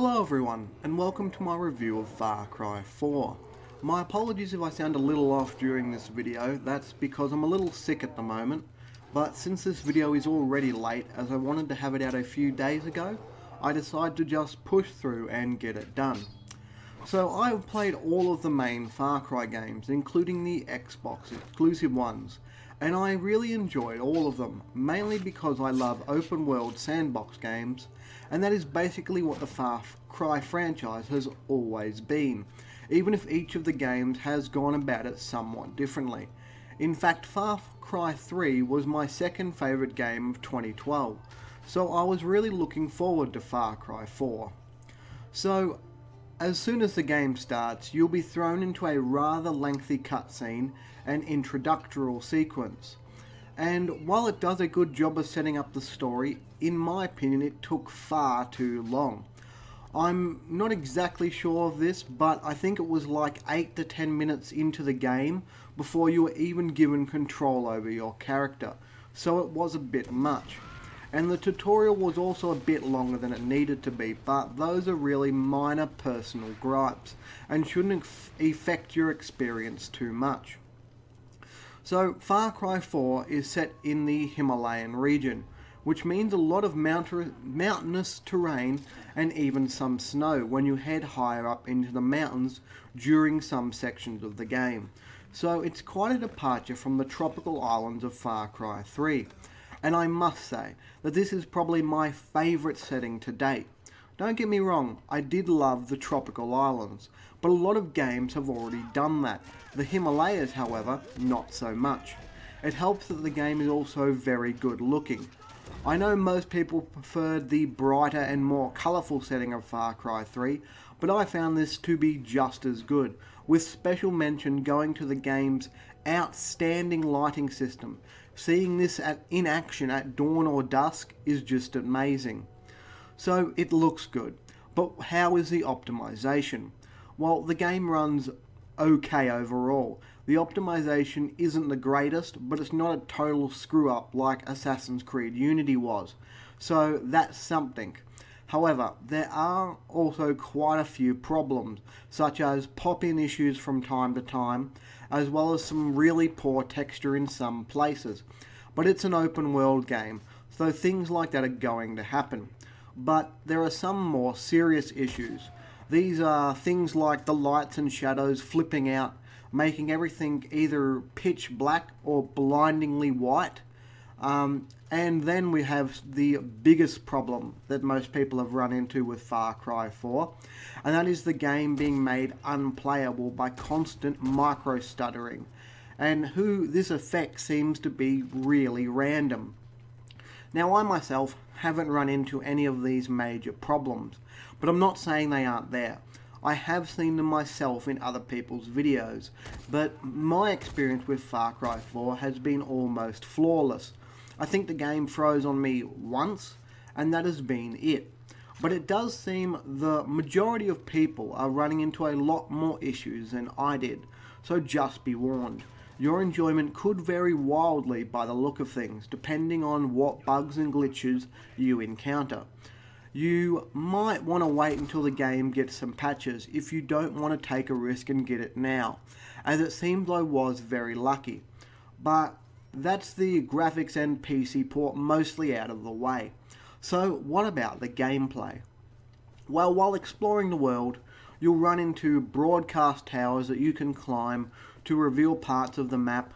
Hello everyone, and welcome to my review of Far Cry 4. My apologies if I sound a little off during this video, that's because I'm a little sick at the moment, but since this video is already late, as I wanted to have it out a few days ago, I decided to just push through and get it done. So I've played all of the main Far Cry games, including the Xbox exclusive ones, and I really enjoyed all of them, mainly because I love open world sandbox games, and that is basically what the Far Cry franchise has always been, even if each of the games has gone about it somewhat differently. In fact, Far Cry 3 was my second favourite game of 2012, so I was really looking forward to Far Cry 4. So, as soon as the game starts, you'll be thrown into a rather lengthy cutscene and introductory sequence. And while it does a good job of setting up the story, in my opinion it took far too long. I'm not exactly sure of this, but I think it was like 8 to 10 minutes into the game before you were even given control over your character, so it was a bit much. And the tutorial was also a bit longer than it needed to be, but those are really minor personal gripes and shouldn't affect your experience too much. So Far Cry 4 is set in the Himalayan region, which means a lot of mountainous terrain and even some snow when you head higher up into the mountains during some sections of the game. So it's quite a departure from the tropical islands of Far Cry 3. And I must say that this is probably my favourite setting to date. Don't get me wrong, I did love the tropical islands, but a lot of games have already done that. The Himalayas, however, not so much. It helps that the game is also very good looking. I know most people preferred the brighter and more colourful setting of Far Cry 3, but I found this to be just as good, with special mention going to the game's outstanding lighting system. Seeing this in action at dawn or dusk is just amazing. So it looks good, but how is the optimization? Well, the game runs okay overall. The optimization isn't the greatest, but it's not a total screw up like Assassin's Creed Unity was, so that's something. However, there are also quite a few problems, such as pop-in issues from time to time, as well as some really poor texture in some places. But it's an open world game, so things like that are going to happen. But there are some more serious issues. These are things like the lights and shadows flipping out, making everything either pitch black or blindingly white. And then we have the biggest problem that most people have run into with Far Cry 4, and that is the game being made unplayable by constant micro-stuttering, and this effect seems to be really random. Now, I myself haven't run into any of these major problems, but I'm not saying they aren't there. I have seen them myself in other people's videos, but my experience with Far Cry 4 has been almost flawless. I think the game froze on me once, and that has been it. But it does seem the majority of people are running into a lot more issues than I did, so just be warned. Your enjoyment could vary wildly by the look of things, depending on what bugs and glitches you encounter. You might want to wait until the game gets some patches if you don't want to take a risk and get it now, as it seems I was very lucky. But that's the graphics and PC port mostly out of the way. So what about the gameplay? Well, while exploring the world, you'll run into broadcast towers that you can climb to reveal parts of the map,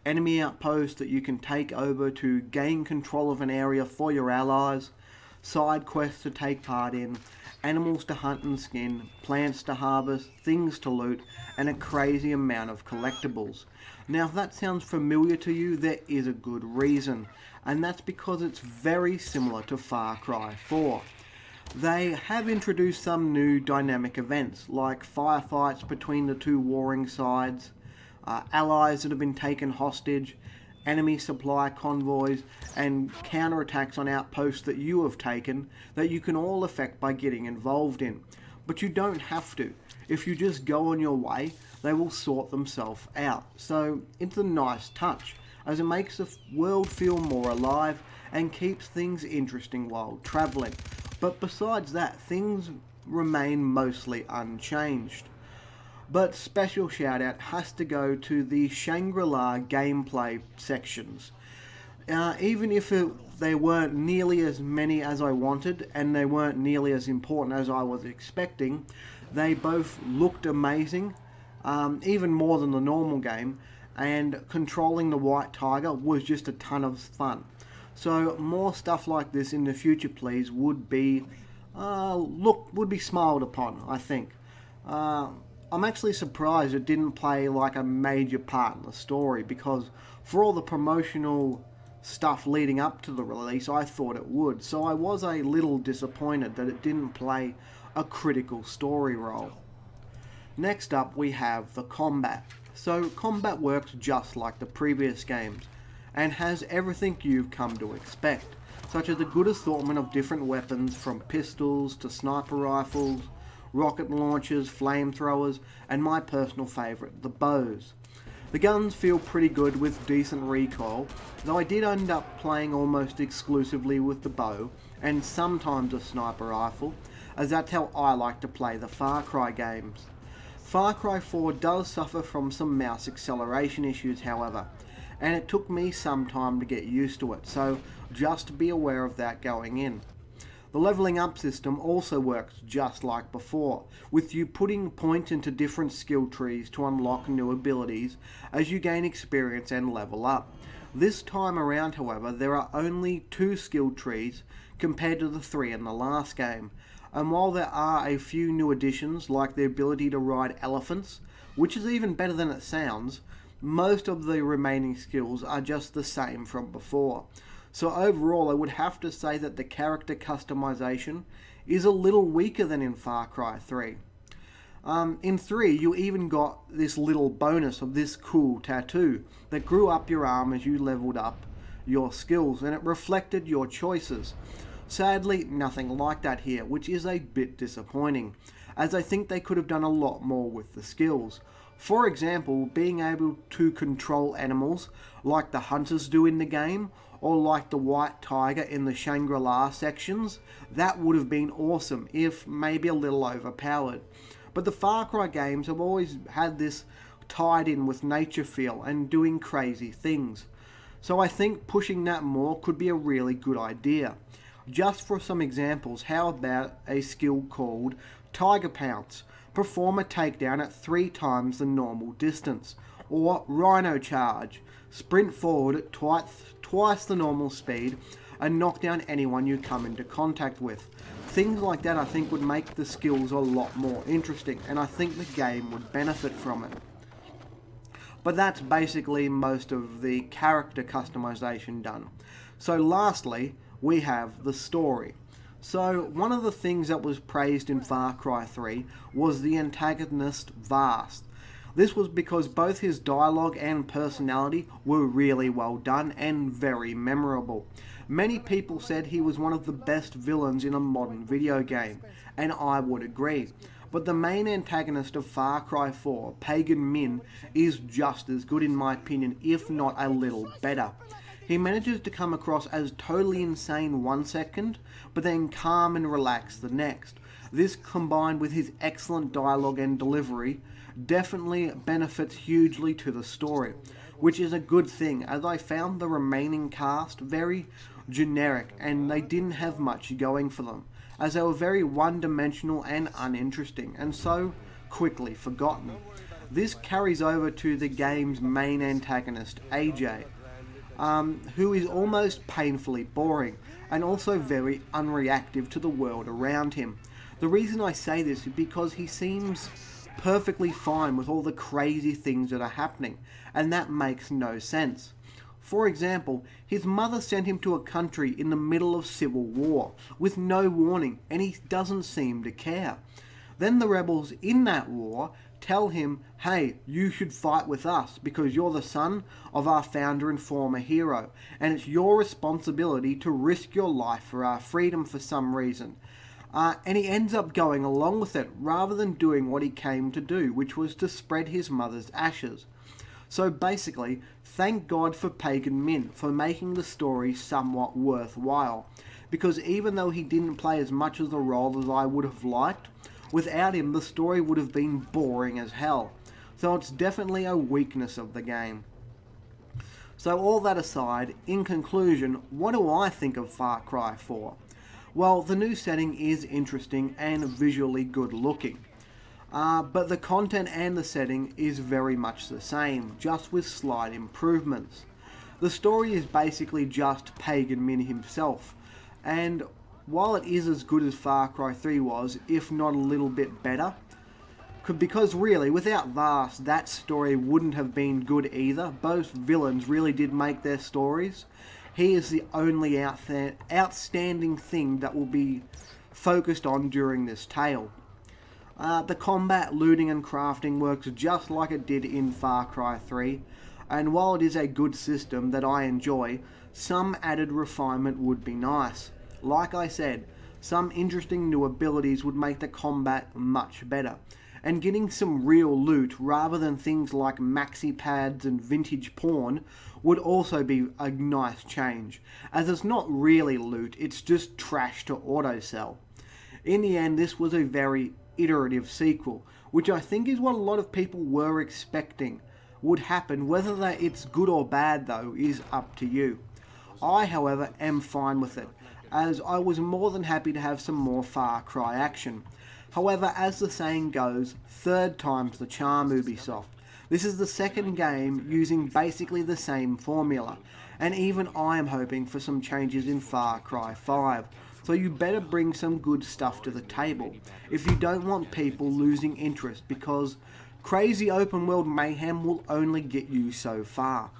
enemy outposts that you can take over to gain control of an area for your allies, side quests to take part in, animals to hunt and skin, plants to harvest, things to loot, and a crazy amount of collectibles. Now, if that sounds familiar to you, there is a good reason, and that's because it's very similar to Far Cry 4. They have introduced some new dynamic events, like firefights between the two warring sides, allies that have been taken hostage, enemy supply convoys, and counterattacks on outposts that you have taken that you can all affect by getting involved in. But you don't have to. If you just go on your way, they will sort themselves out. So it's a nice touch, as it makes the world feel more alive and keeps things interesting while travelling. But besides that, things remain mostly unchanged. But special shout out has to go to the Shangri-La gameplay sections. Even if they weren't nearly as many as I wanted, and they weren't nearly as important as I was expecting, they both looked amazing, even more than the normal game, and controlling the White Tiger was just a ton of fun. So more stuff like this in the future, please, would be smiled upon, I think. I'm actually surprised it didn't play like a major part in the story, because for all the promotional stuff leading up to the release, I thought it would. So I was a little disappointed that it didn't play a critical story role. Next up, we have the combat. So combat works just like the previous games, and has everything you've come to expect, such as a good assortment of different weapons, from pistols to sniper rifles, rocket launchers, flamethrowers, and my personal favourite, the bows. The guns feel pretty good with decent recoil, though I did end up playing almost exclusively with the bow, and sometimes a sniper rifle, as that's how I like to play the Far Cry games. Far Cry 4 does suffer from some mouse acceleration issues, however, and it took me some time to get used to it, so just be aware of that going in. The leveling up system also works just like before, with you putting points into different skill trees to unlock new abilities as you gain experience and level up. This time around, however, there are only 2 skill trees compared to the 3 in the last game, and while there are a few new additions like the ability to ride elephants, which is even better than it sounds, most of the remaining skills are just the same from before. So overall, I would have to say that the character customization is a little weaker than in Far Cry 3. In 3, you even got this little bonus of this cool tattoo that grew up your arm as you leveled up your skills, and it reflected your choices. Sadly, nothing like that here, which is a bit disappointing, as I think they could have done a lot more with the skills. For example, being able to control animals like the hunters do in the game, or like the White Tiger in the Shangri-La sections, that would have been awesome, if maybe a little overpowered. But the Far Cry games have always had this tied in with nature feel and doing crazy things. So I think pushing that more could be a really good idea. Just for some examples, how about a skill called Tiger Pounce? Perform a takedown at 3 times the normal distance. Or Rhino Charge. Sprint forward at twice the normal speed and knock down anyone you come into contact with. Things like that I think would make the skills a lot more interesting, and I think the game would benefit from it. But that's basically most of the character customization done. So lastly, we have the story. So one of the things that was praised in Far Cry 3 was the antagonist Vaast. This was because both his dialogue and personality were really well done and very memorable. Many people said he was one of the best villains in a modern video game, and I would agree. But the main antagonist of Far Cry 4, Pagan Min, is just as good in my opinion, if not a little better. He manages to come across as totally insane one second, but then calm and relaxed the next. This, combined with his excellent dialogue and delivery, definitely benefits hugely to the story, which is a good thing, as I found the remaining cast very generic and they didn't have much going for them, as they were very one-dimensional and uninteresting, and so quickly forgotten. This carries over to the game's main antagonist, AJ, who is almost painfully boring, and also very unreactive to the world around him. The reason I say this is because he seems perfectly fine with all the crazy things that are happening, and that makes no sense. For example, his mother sent him to a country in the middle of civil war, with no warning, and he doesn't seem to care. Then the rebels in that war tell him, hey, you should fight with us because you're the son of our founder and former hero, and it's your responsibility to risk your life for our freedom for some reason. And he ends up going along with it rather than doing what he came to do, which was to spread his mother's ashes. So basically, thank God for Pagan Min for making the story somewhat worthwhile, because even though he didn't play as much of the role as I would have liked, Without him, the story would have been boring as hell. So it's definitely a weakness of the game. So all that aside, in conclusion, what do I think of Far Cry 4? Well, the new setting is interesting and visually good looking. But the content and the setting is very much the same, just with slight improvements. The story is basically just Pagan Min himself, and while it is as good as Far Cry 3 was, if not a little bit better, because really, without Vaas, that story wouldn't have been good either. Both villains really did make their stories. He is the only outstanding thing that will be focused on during this tale. The combat, looting and crafting works just like it did in Far Cry 3, and while it is a good system that I enjoy, some added refinement would be nice. Like I said, some interesting new abilities would make the combat much better, and getting some real loot rather than things like maxi pads and vintage porn would also be a nice change, as it's not really loot, it's just trash to auto-sell. In the end, this was a very iterative sequel, which I think is what a lot of people were expecting would happen. Whether it's good or bad though is up to you. I, however, am fine with it, as I was more than happy to have some more Far Cry action. However, as the saying goes, third time's the charm, Ubisoft. This is the second game using basically the same formula, and even I am hoping for some changes in Far Cry 5. So you better bring some good stuff to the table if you don't want people losing interest, because crazy open world mayhem will only get you so far.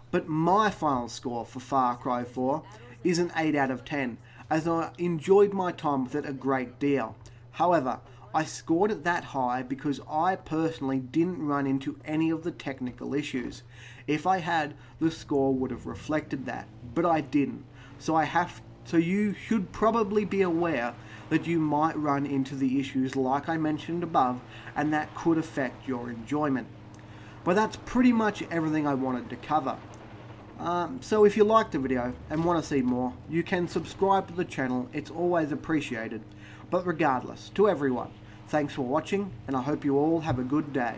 But my final score for Far Cry 4 is an 8 out of 10, as I enjoyed my time with it a great deal. However, I scored it that high because I personally didn't run into any of the technical issues. If I had, the score would have reflected that, but I didn't. So you should probably be aware that you might run into the issues like I mentioned above, and that could affect your enjoyment. But that's pretty much everything I wanted to cover. So if you liked the video and want to see more, you can subscribe to the channel, it's always appreciated. But regardless, to everyone, thanks for watching, and I hope you all have a good day.